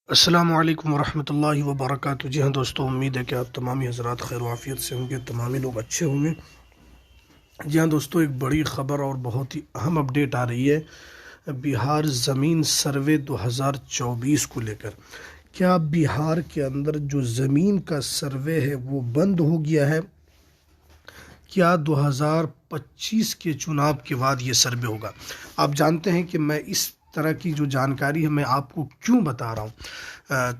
अस्सलामु अलैकुम वरहमतुल्लाहि वबरकातुहू। जी हाँ दोस्तों, उम्मीद है कि आप तमामी हज़रात खैर वाफ़ियत से होंगे, तमामी लोग अच्छे होंगे। जी हाँ दोस्तों, एक बड़ी ख़बर और बहुत ही अहम अपडेट आ रही है बिहार ज़मीन सर्वे 2024 को लेकर। क्या बिहार के अंदर जो ज़मीन का सर्वे है वो बंद हो गया है? क्या 2025 के चुनाव के बाद ये सर्वे होगा? आप जानते हैं कि मैं इस तरह की जो जानकारी है मैं आपको क्यों बता रहा हूँ।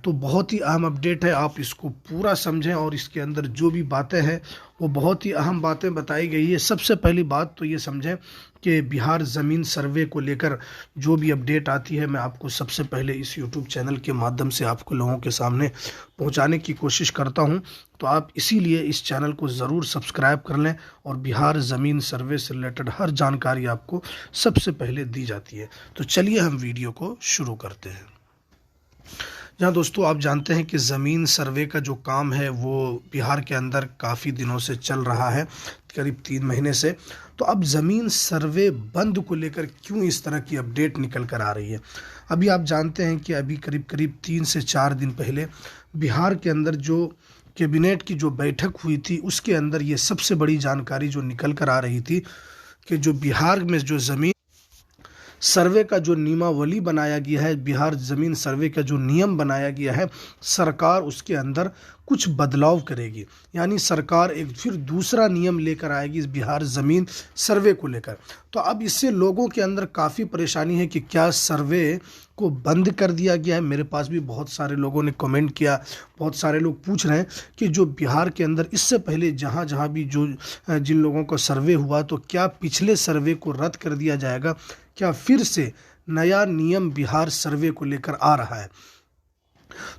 तो बहुत ही अहम अपडेट है, आप इसको पूरा समझें और इसके अंदर जो भी बातें हैं वो बहुत ही अहम बातें बताई गई है। सबसे पहली बात तो ये समझें कि बिहार ज़मीन सर्वे को लेकर जो भी अपडेट आती है मैं आपको सबसे पहले इस यूट्यूब चैनल के माध्यम से आपको लोगों के सामने पहुंचाने की कोशिश करता हूं। तो आप इसीलिए इस चैनल को ज़रूर सब्सक्राइब कर लें और बिहार ज़मीन सर्वे से रिलेटेड हर जानकारी आपको सबसे पहले दी जाती है। तो चलिए हम वीडियो को शुरू करते हैं। जहाँ दोस्तों आप जानते हैं कि ज़मीन सर्वे का जो काम है वो बिहार के अंदर काफ़ी दिनों से चल रहा है, करीब 3 महीने से। तो अब ज़मीन सर्वे बंद को लेकर क्यों इस तरह की अपडेट निकल कर आ रही है? अभी आप जानते हैं कि अभी करीब करीब 3 से 4 दिन पहले बिहार के अंदर जो कैबिनेट की जो बैठक हुई थी उसके अंदर ये सबसे बड़ी जानकारी जो निकल कर आ रही थी कि जो बिहार में जो ज़मीन सर्वे का जो नियमावली बनाया गया है, बिहार ज़मीन सर्वे का जो नियम बनाया गया है, सरकार उसके अंदर कुछ बदलाव करेगी। यानी सरकार एक फिर दूसरा नियम लेकर आएगी इस बिहार ज़मीन सर्वे को लेकर। तो अब इससे लोगों के अंदर काफ़ी परेशानी है कि क्या सर्वे को बंद कर दिया गया है। मेरे पास भी बहुत सारे लोगों ने कमेंट किया, बहुत सारे लोग पूछ रहे हैं कि जो बिहार के अंदर इससे पहले जहाँ जहाँ भी जो जिन लोगों का सर्वे हुआ तो क्या पिछले सर्वे को रद्द कर दिया जाएगा? क्या फिर से नया नियम बिहार सर्वे को लेकर आ रहा है?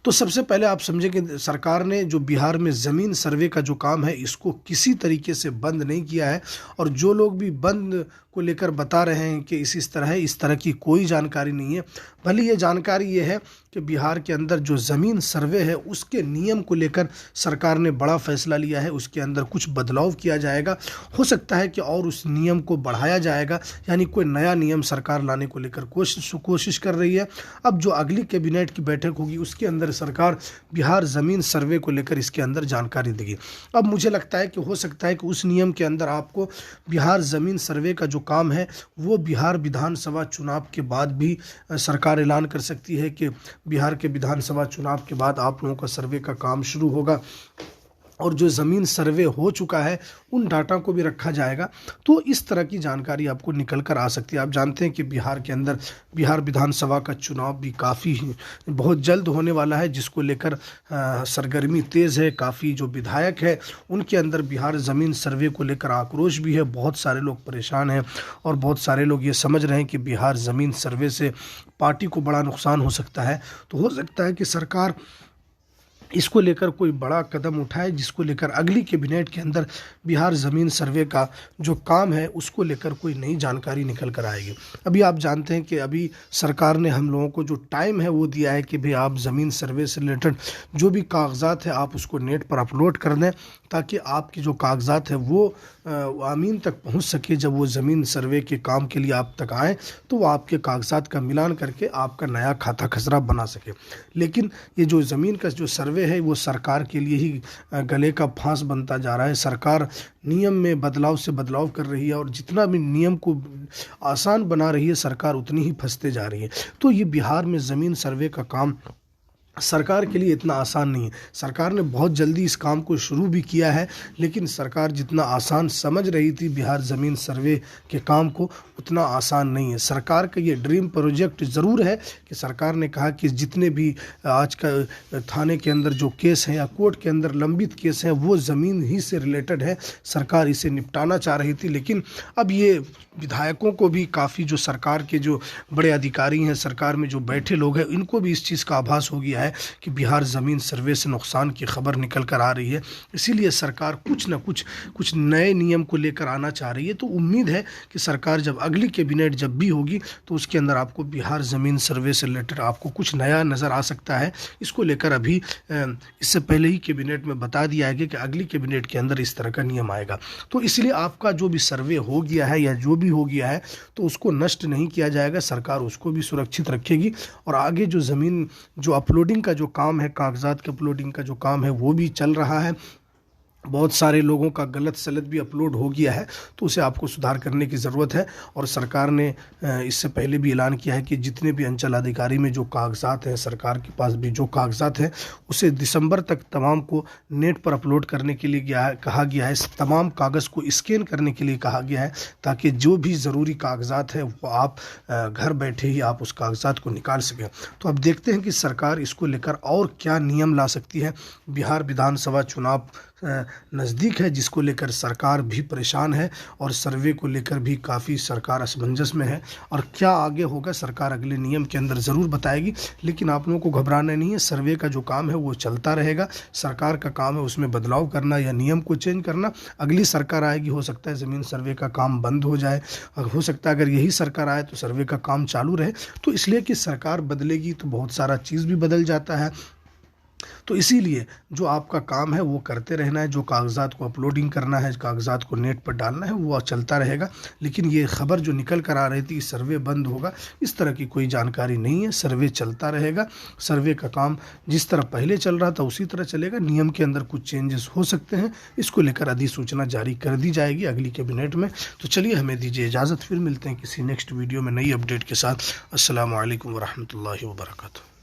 तो सबसे पहले आप समझें कि सरकार ने जो बिहार में ज़मीन सर्वे का जो काम है इसको किसी तरीके से बंद नहीं किया है। और जो लोग भी बंद को लेकर बता रहे हैं कि इस तरह है, इस तरह की कोई जानकारी नहीं है। भले ये जानकारी ये है कि बिहार के अंदर जो ज़मीन सर्वे है उसके नियम को लेकर सरकार ने बड़ा फैसला लिया है, उसके अंदर कुछ बदलाव किया जाएगा। हो सकता है कि और उस नियम को बढ़ाया जाएगा, यानी कोई नया नियम सरकार लाने को लेकर कोशिश कर रही है। अब जो अगली कैबिनेट की बैठक होगी उसके अंदर सरकार बिहार ज़मीन सर्वे को लेकर इसके अंदर जानकारी देगी। अब मुझे लगता है कि हो सकता है कि उस नियम के अंदर आपको बिहार ज़मीन सर्वे का जो काम है वो बिहार विधानसभा चुनाव के बाद भी सरकार ऐलान कर सकती है कि बिहार के विधानसभा चुनाव के बाद आप लोगों का सर्वे का काम शुरू होगा और जो ज़मीन सर्वे हो चुका है उन डाटा को भी रखा जाएगा। तो इस तरह की जानकारी आपको निकल कर आ सकती है। आप जानते हैं कि बिहार के अंदर बिहार विधानसभा का चुनाव भी काफ़ी बहुत जल्द होने वाला है, जिसको लेकर सरगर्मी तेज़ है। काफ़ी जो विधायक है उनके अंदर बिहार ज़मीन सर्वे को लेकर आक्रोश भी है। बहुत सारे लोग परेशान हैं और बहुत सारे लोग ये समझ रहे हैं कि बिहार ज़मीन सर्वे से पार्टी को बड़ा नुकसान हो सकता है। तो हो सकता है कि सरकार इसको लेकर कोई बड़ा कदम उठाए, जिसको लेकर अगली कैबिनेट के अंदर बिहार ज़मीन सर्वे का जो काम है उसको लेकर कोई नई जानकारी निकल कर आएगी। अभी आप जानते हैं कि अभी सरकार ने हम लोगों को जो टाइम है वो दिया है कि भाई आप ज़मीन सर्वे से रिलेटेड जो भी कागजात है आप उसको नेट पर अपलोड कर दें, ताकि आपकी जो कागजात है वो आमीन तक पहुंच सके। जब वो ज़मीन सर्वे के काम के लिए आप तक आए तो वो आपके कागजात का मिलान करके आपका नया खाता खसरा बना सके। लेकिन ये जो ज़मीन का जो सर्वे है वो सरकार के लिए ही गले का फांस बनता जा रहा है। सरकार नियम में बदलाव से बदलाव कर रही है और जितना भी नियम को आसान बना रही है सरकार उतनी ही फंसते जा रही है। तो ये बिहार में ज़मीन सर्वे का काम सरकार के लिए इतना आसान नहीं है। सरकार ने बहुत जल्दी इस काम को शुरू भी किया है, लेकिन सरकार जितना आसान समझ रही थी बिहार ज़मीन सर्वे के काम को उतना आसान नहीं है। सरकार का ये ड्रीम प्रोजेक्ट ज़रूर है कि सरकार ने कहा कि जितने भी आज का थाने के अंदर जो केस हैं या कोर्ट के अंदर लंबित केस हैं वो ज़मीन ही से रिलेटेड है, सरकार इसे निपटाना चाह रही थी। लेकिन अब ये विधायकों को भी काफ़ी जो सरकार के जो बड़े अधिकारी हैं, सरकार में जो बैठे लोग हैं, इनको भी इस चीज़ का आभास हो गया है कि बिहार ज़मीन सर्वे से नुकसान की खबर निकल कर आ रही है। इसीलिए सरकार कुछ न कुछ नए नियम को लेकर आना चाह रही है। तो उम्मीद है कि सरकार जब अगली कैबिनेट जब भी होगी तो उसके अंदर आपको बिहार ज़मीन सर्वे से रिलेटेड आपको कुछ नया नज़र आ सकता है। इसको लेकर अभी इससे पहले ही कैबिनेट में बता दिया है कि अगली कैबिनेट के अंदर इस तरह का नियम आएगा। तो इसलिए आपका जो भी सर्वे हो गया है या जो भी हो गया है तो उसको नष्ट नहीं किया जाएगा, सरकार उसको भी सुरक्षित रखेगी और आगे जो ज़मीन जो अपलोडिंग अपलोडिंग का जो काम है, कागजात के अपलोडिंग का जो काम है वो भी चल रहा है। बहुत सारे लोगों का गलत सलत भी अपलोड हो गया है, तो उसे आपको सुधार करने की ज़रूरत है। और सरकार ने इससे पहले भी ऐलान किया है कि जितने भी अंचल अधिकारी में जो कागजात हैं, सरकार के पास भी जो कागजात हैं, उसे दिसंबर तक तमाम को नेट पर अपलोड करने के लिए कहा गया है। तमाम कागज़ को स्कैन करने के लिए कहा गया है, ताकि जो भी ज़रूरी कागजात है वो आप घर बैठे ही आप उस कागजात को निकाल सकें। तो अब देखते हैं कि सरकार इसको लेकर और क्या नियम ला सकती है। बिहार विधानसभा चुनाव नज़दीक है, जिसको लेकर सरकार भी परेशान है और सर्वे को लेकर भी काफ़ी सरकार असमंजस में है। और क्या आगे होगा सरकार अगले नियम के अंदर ज़रूर बताएगी, लेकिन आप लोगों को घबराना नहीं है। सर्वे का जो काम है वो चलता रहेगा। सरकार का काम है उसमें बदलाव करना या नियम को चेंज करना। अगली सरकार आएगी, हो सकता है ज़मीन सर्वे का काम बंद हो जाए, हो सकता है अगर यही सरकार आए तो सर्वे का काम चालू रहे। तो इसलिए कि सरकार बदलेगी तो बहुत सारा चीज़ भी बदल जाता है। तो इसीलिए जो आपका काम है वो करते रहना है, जो कागजात को अपलोडिंग करना है, कागजात को नेट पर डालना है, वो चलता रहेगा। लेकिन ये खबर जो निकल कर आ रही थी सर्वे बंद होगा, इस तरह की कोई जानकारी नहीं है। सर्वे चलता रहेगा। सर्वे का काम जिस तरह पहले चल रहा था उसी तरह चलेगा। नियम के अंदर कुछ चेंजेस हो सकते हैं, इसको लेकर अधिसूचना जारी कर दी जाएगी अगली कैबिनेट में। तो चलिए हमें दीजिए इजाज़त, फिर मिलते हैं किसी नेक्स्ट वीडियो में नई अपडेट के साथ। अस्सलामु अलैकुम वरहमतुल्लाहि वबरकातुहू।